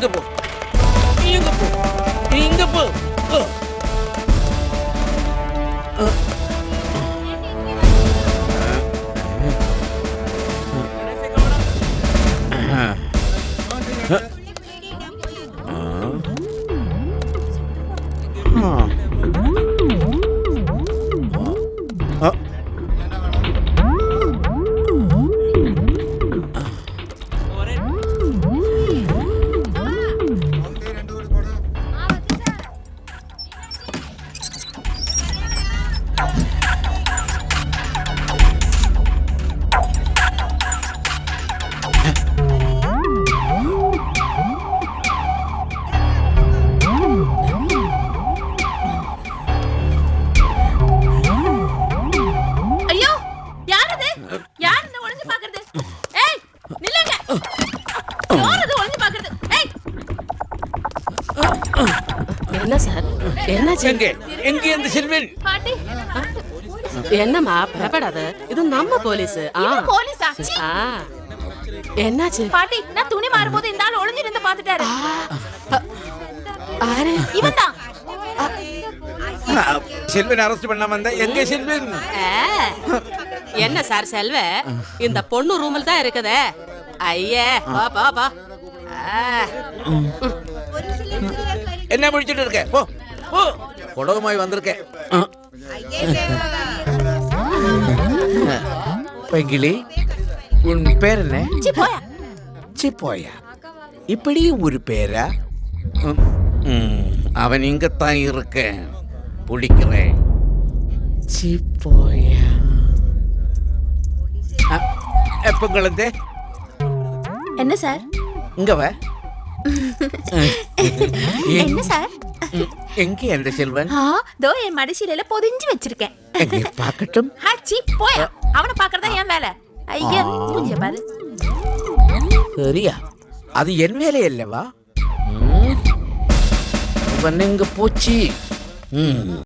இங்க போ, இங்க போ, இங்க போ. என்ன சார், என்னாச்சு? எங்க இந்த செல்வன்? என்னம்மா பயப்படாத, இது நம்ம போலீஸ். போலீஸா? என்னாச்சு பாட்டி? நான் துணி மாறும்போது இந்த ஆள் ஒளிஞ்சு நின்று பாத்துட்டாரு. இவன்தான் செல்வன் அரெஸ்ட் பண்ணாம இருந்தா எங்க செல்வன்? என்ன சார் செல்வ, இந்த பொண்ணு ரூமில் தான் இருக்குதே. ஐயே பா பா பா. என்ன முடிச்சிட்டு இருக்க? போ போ, கொடகுமாய் வந்திருக்க. பங்கிலி, உன் பேர் என்ன? சிப்போயா. சிப்போயா, இப்படி ஒரு பேரா? அவன் இங்கத்தான் இருக்க, பிடிக்கிறேன். சிப்போயா. எப்ப குழந்தை? என்ன சார்? இங்க வா. என்ன சார்? எங்க அந்த செல்வன்? தோ என் மடிசீலையில பொதிஞ்சு வச்சிருக்கேன். பார்க்கட்டும். போயா, அவனை பாக்குறதா என் வேலை. ஐயா மூஞ்சிய பாரு. சரியா, அது என் வேலை அல்லவா? இவன் எங்க போச்சு?